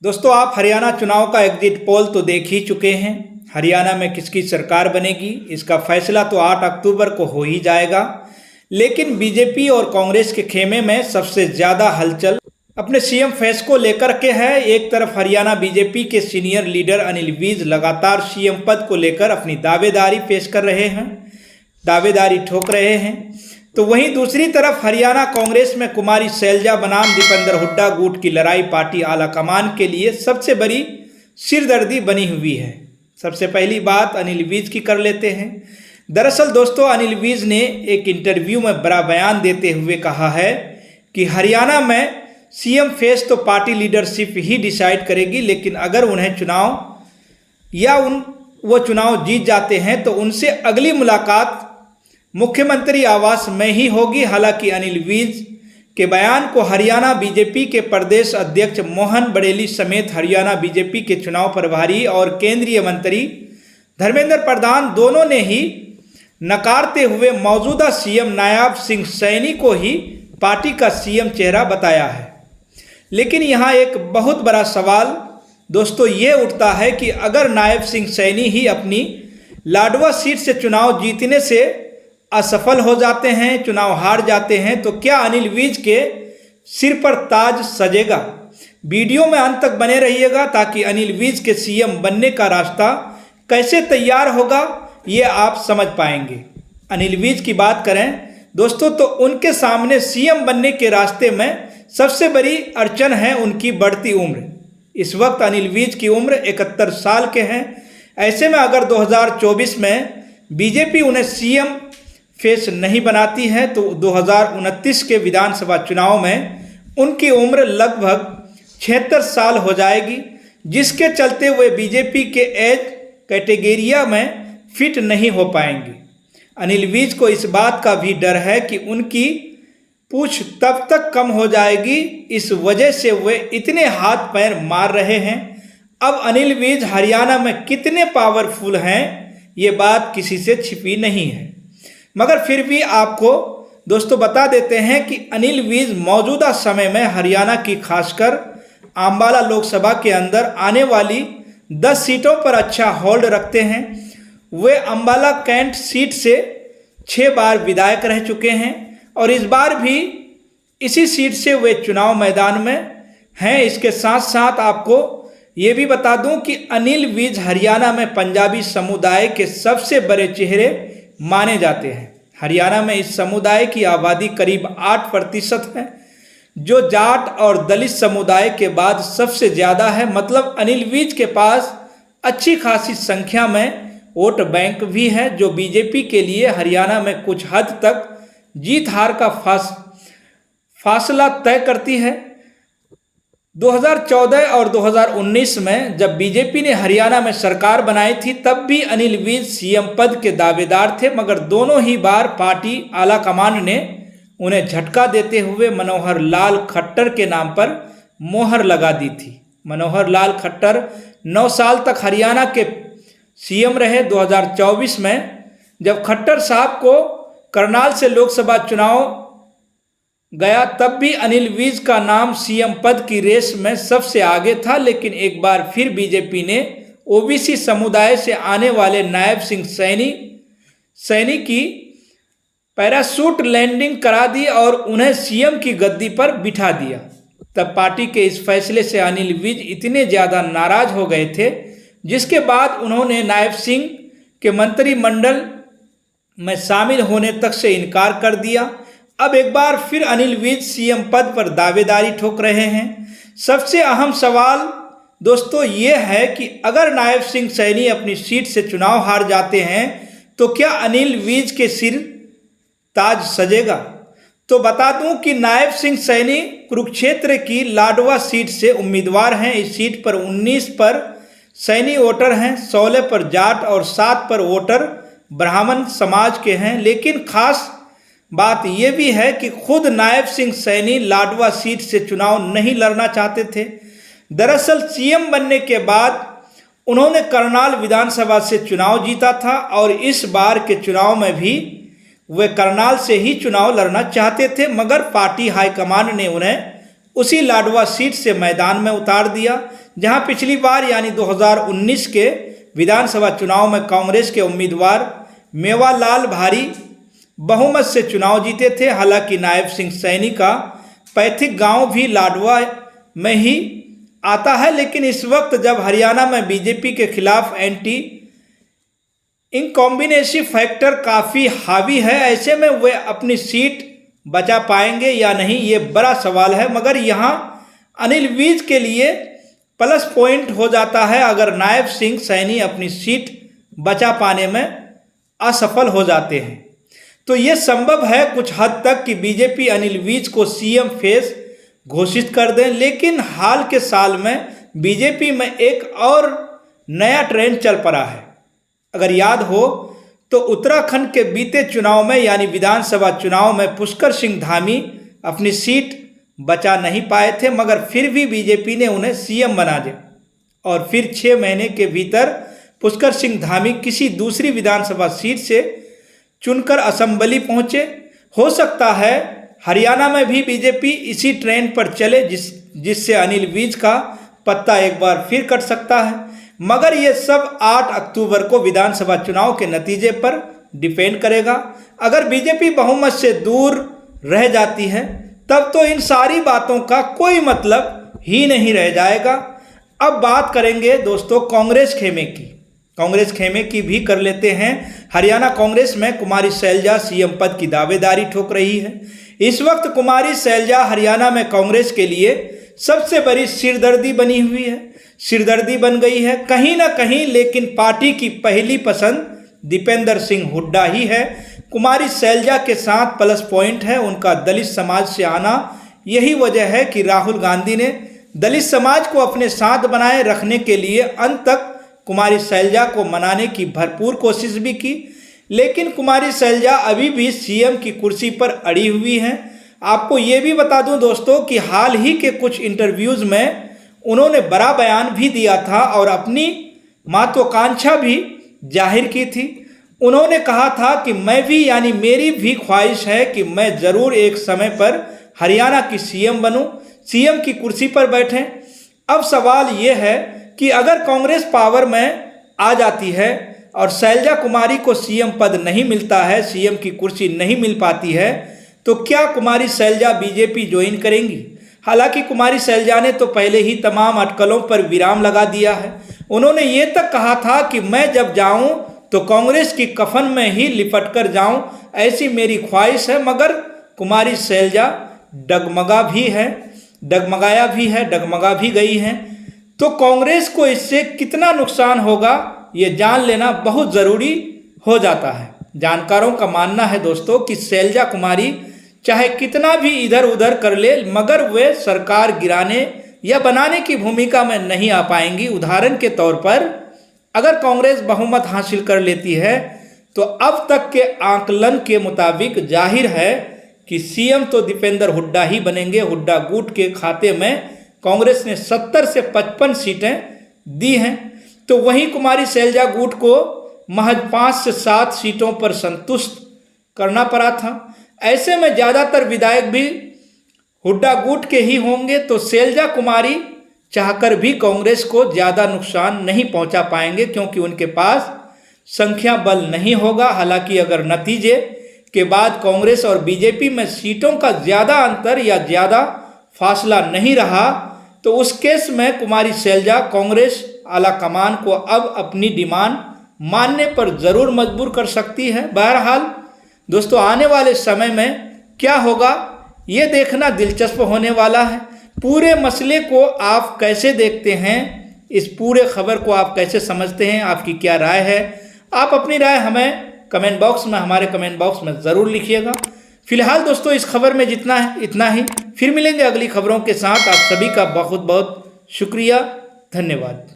दोस्तों, आप हरियाणा चुनाव का एग्जिट पोल तो देख ही चुके हैं। हरियाणा में किसकी सरकार बनेगी इसका फैसला तो 8 अक्टूबर को हो ही जाएगा। लेकिन बीजेपी और कांग्रेस के खेमे में सबसे ज़्यादा हलचल अपने सीएम फेस को लेकर के है। एक तरफ हरियाणा बीजेपी के सीनियर लीडर अनिल विज लगातार सीएम पद को लेकर अपनी दावेदारी पेश कर रहे हैं, दावेदारी ठोक रहे हैं, तो वहीं दूसरी तरफ हरियाणा कांग्रेस में कुमारी शैलजा बनाम दीपेंद्र हुड्डा गुट की लड़ाई पार्टी आलाकमान के लिए सबसे बड़ी सिरदर्दी बनी हुई है। सबसे पहली बात अनिल विज की कर लेते हैं। दरअसल दोस्तों, अनिल विज ने एक इंटरव्यू में बड़ा बयान देते हुए कहा है कि हरियाणा में सीएम फेस तो पार्टी लीडरशिप ही डिसाइड करेगी, लेकिन अगर उन्हें चुनाव या वो चुनाव जीत जाते हैं तो उनसे अगली मुलाकात मुख्यमंत्री आवास में ही होगी। हालांकि अनिल विज के बयान को हरियाणा बीजेपी के प्रदेश अध्यक्ष मोहन बड़ेली समेत हरियाणा बीजेपी के चुनाव प्रभारी और केंद्रीय मंत्री धर्मेंद्र प्रधान दोनों ने ही नकारते हुए मौजूदा सीएम नायब सिंह सैनी को ही पार्टी का सीएम चेहरा बताया है। लेकिन यहाँ एक बहुत बड़ा सवाल दोस्तों ये उठता है कि अगर नायब सिंह सैनी ही अपनी लाडवा सीट से चुनाव जीतने से असफल हो जाते हैं, चुनाव हार जाते हैं, तो क्या अनिल विज के सिर पर ताज सजेगा? वीडियो में अंत तक बने रहिएगा ताकि अनिल विज के सीएम बनने का रास्ता कैसे तैयार होगा ये आप समझ पाएंगे। अनिल विज की बात करें दोस्तों तो उनके सामने सीएम बनने के रास्ते में सबसे बड़ी अड़चन है उनकी बढ़ती उम्र। इस वक्त अनिल विज की उम्र 71 साल के हैं। ऐसे में अगर 2024 में बीजेपी उन्हें सीएम फेस नहीं बनाती है तो 2029 के विधानसभा चुनाव में उनकी उम्र लगभग 76 साल हो जाएगी, जिसके चलते वे बीजेपी के एज कैटेगरिया में फिट नहीं हो पाएंगे। अनिल विज को इस बात का भी डर है कि उनकी पूछ तब तक कम हो जाएगी, इस वजह से वे इतने हाथ पैर मार रहे हैं। अब अनिल विज हरियाणा में कितने पावरफुल हैं ये बात किसी से छिपी नहीं है, मगर फिर भी आपको दोस्तों बता देते हैं कि अनिल विज मौजूदा समय में हरियाणा की खासकर अंबाला लोकसभा के अंदर आने वाली 10 सीटों पर अच्छा होल्ड रखते हैं। वे अंबाला कैंट सीट से 6 बार विधायक रह चुके हैं और इस बार भी इसी सीट से वे चुनाव मैदान में हैं। इसके साथ साथ आपको ये भी बता दूं कि अनिल विज हरियाणा में पंजाबी समुदाय के सबसे बड़े चेहरे माने जाते हैं। हरियाणा में इस समुदाय की आबादी करीब 8% है, जो जाट और दलित समुदाय के बाद सबसे ज़्यादा है। मतलब अनिल विज के पास अच्छी खासी संख्या में वोट बैंक भी है, जो बीजेपी के लिए हरियाणा में कुछ हद तक जीत हार का फासला तय करती है। 2014 और 2019 में जब बीजेपी ने हरियाणा में सरकार बनाई थी तब भी अनिल विज सीएम पद के दावेदार थे, मगर दोनों ही बार पार्टी आलाकमान ने उन्हें झटका देते हुए मनोहर लाल खट्टर के नाम पर मोहर लगा दी थी। मनोहर लाल खट्टर 9 साल तक हरियाणा के सीएम रहे। 2024 में जब खट्टर साहब को करनाल से लोकसभा चुनाव गया तब भी अनिल विज का नाम सीएम पद की रेस में सबसे आगे था, लेकिन एक बार फिर बीजेपी ने ओबीसी समुदाय से आने वाले नायब सिंह सैनी की पैराशूट लैंडिंग करा दी और उन्हें सीएम की गद्दी पर बिठा दिया। तब पार्टी के इस फैसले से अनिल विज इतने ज़्यादा नाराज हो गए थे, जिसके बाद उन्होंने नायब सिंह के मंत्रिमंडल में शामिल होने तक से इनकार कर दिया। अब एक बार फिर अनिल विज सीएम पद पर दावेदारी ठोक रहे हैं। सबसे अहम सवाल दोस्तों ये है कि अगर नायब सिंह सैनी अपनी सीट से चुनाव हार जाते हैं तो क्या अनिल विज के सिर ताज सजेगा? तो बता दूं कि नायब सिंह सैनी कुरुक्षेत्र की लाडवा सीट से उम्मीदवार हैं। इस सीट पर 19 पर सैनी वोटर हैं, 16 पर जाट और 7 पर वोटर ब्राह्मण समाज के हैं। लेकिन खास बात यह भी है कि खुद नायब सिंह सैनी लाडवा सीट से चुनाव नहीं लड़ना चाहते थे। दरअसल सीएम बनने के बाद उन्होंने करनाल विधानसभा से चुनाव जीता था और इस बार के चुनाव में भी वे करनाल से ही चुनाव लड़ना चाहते थे, मगर पार्टी हाईकमान ने उन्हें उसी लाडवा सीट से मैदान में उतार दिया, जहां पिछली बार यानी 2019 के विधानसभा चुनाव में कांग्रेस के उम्मीदवार मेवालाल भारी बहुमत से चुनाव जीते थे। हालांकि नायब सिंह सैनी का पैतृक गांव भी लाडवा में ही आता है, लेकिन इस वक्त जब हरियाणा में बीजेपी के खिलाफ एंटी इनकॉम्बिनेशन फैक्टर काफ़ी हावी है, ऐसे में वे अपनी सीट बचा पाएंगे या नहीं, ये बड़ा सवाल है। मगर यहाँ अनिल विज के लिए प्लस पॉइंट हो जाता है अगर नायब सिंह सैनी अपनी सीट बचा पाने में असफल हो जाते हैं, तो ये संभव है कुछ हद तक कि बीजेपी अनिल विज को सीएम फेस घोषित कर दें। लेकिन हाल के साल में बीजेपी में एक और नया ट्रेंड चल पड़ा है। अगर याद हो तो उत्तराखंड के बीते चुनाव में यानी विधानसभा चुनाव में पुष्कर सिंह धामी अपनी सीट बचा नहीं पाए थे, मगर फिर भी बीजेपी ने उन्हें सीएम बना दिया और फिर 6 महीने के भीतर पुष्कर सिंह धामी किसी दूसरी विधानसभा सीट से चुनकर असेंबली पहुंचे। हो सकता है हरियाणा में भी बीजेपी इसी ट्रेंड पर चले जिससे अनिल विज का पत्ता एक बार फिर कट सकता है। मगर ये सब 8 अक्टूबर को विधानसभा चुनाव के नतीजे पर डिपेंड करेगा। अगर बीजेपी बहुमत से दूर रह जाती है तब तो इन सारी बातों का कोई मतलब ही नहीं रह जाएगा। अब बात करेंगे दोस्तों कांग्रेस खेमे की। कांग्रेस खेमे की भी कर लेते हैं। हरियाणा कांग्रेस में कुमारी शैलजा सीएम पद की दावेदारी ठोक रही है। इस वक्त कुमारी शैलजा हरियाणा में कांग्रेस के लिए सबसे बड़ी सिरदर्दी बनी हुई है, सिरदर्दी बन गई है कहीं ना कहीं। लेकिन पार्टी की पहली पसंद दीपेंद्र सिंह हुड्डा ही है। कुमारी शैलजा के साथ प्लस पॉइंट है उनका दलित समाज से आना। यही वजह है कि राहुल गांधी ने दलित समाज को अपने साथ बनाए रखने के लिए अंत तक कुमारी शैलजा को मनाने की भरपूर कोशिश भी की। लेकिन कुमारी शैलजा अभी भी सीएम की कुर्सी पर अड़ी हुई हैं। आपको ये भी बता दूं दोस्तों कि हाल ही के कुछ इंटरव्यूज़ में उन्होंने बड़ा बयान भी दिया था और अपनी महत्वाकांक्षा भी जाहिर की थी। उन्होंने कहा था कि मैं भी यानी मेरी भी ख्वाहिश है कि मैं ज़रूर एक समय पर हरियाणा की सीएम बनूं, सीएम की कुर्सी पर बैठें। अब सवाल ये है कि अगर कांग्रेस पावर में आ जाती है और शैलजा कुमारी को सीएम पद नहीं मिलता है, सीएम की कुर्सी नहीं मिल पाती है, तो क्या कुमारी शैलजा बीजेपी ज्वाइन करेंगी? हालांकि कुमारी शैलजा ने तो पहले ही तमाम अटकलों पर विराम लगा दिया है। उन्होंने ये तक कहा था कि मैं जब जाऊं तो कांग्रेस की कफन में ही लिपट कर जाऊं, ऐसी मेरी ख्वाहिश है। मगर कुमारी शैलजा डगमगा भी है, डगमगाया भी है, डगमगा भी गई हैं। तो कांग्रेस को इससे कितना नुकसान होगा ये जान लेना बहुत ज़रूरी हो जाता है। जानकारों का मानना है दोस्तों कि शैलजा कुमारी चाहे कितना भी इधर उधर कर ले मगर वे सरकार गिराने या बनाने की भूमिका में नहीं आ पाएंगी। उदाहरण के तौर पर अगर कांग्रेस बहुमत हासिल कर लेती है तो अब तक के आकलन के मुताबिक जाहिर है कि सीएम तो दीपेंद्र हुड्डा ही बनेंगे। हुड्डा गुट के खाते में कांग्रेस ने 70 से 55 सीटें दी हैं, तो वहीं कुमारी शैलजा गुट को महज 5 से 7 सीटों पर संतुष्ट करना पड़ा था। ऐसे में ज़्यादातर विधायक भी हुड्डा गुट के ही होंगे, तो शैलजा कुमारी चाहकर भी कांग्रेस को ज़्यादा नुकसान नहीं पहुंचा पाएंगे क्योंकि उनके पास संख्या बल नहीं होगा। हालांकि अगर नतीजे के बाद कांग्रेस और बीजेपी में सीटों का ज़्यादा अंतर या ज़्यादा फासला नहीं रहा तो उस केस में कुमारी शैलजा कांग्रेस आला कमान को अब अपनी डिमांड मानने पर ज़रूर मजबूर कर सकती है। बहरहाल दोस्तों आने वाले समय में क्या होगा ये देखना दिलचस्प होने वाला है। पूरे मसले को आप कैसे देखते हैं, इस पूरे खबर को आप कैसे समझते हैं, आपकी क्या राय है? आप अपनी राय हमें कमेंट बॉक्स में, हमारे कमेंट बॉक्स में ज़रूर लिखिएगा। फिलहाल दोस्तों इस खबर में जितना है इतना ही। फिर मिलेंगे अगली खबरों के साथ। आप सभी का बहुत बहुत शुक्रिया, धन्यवाद।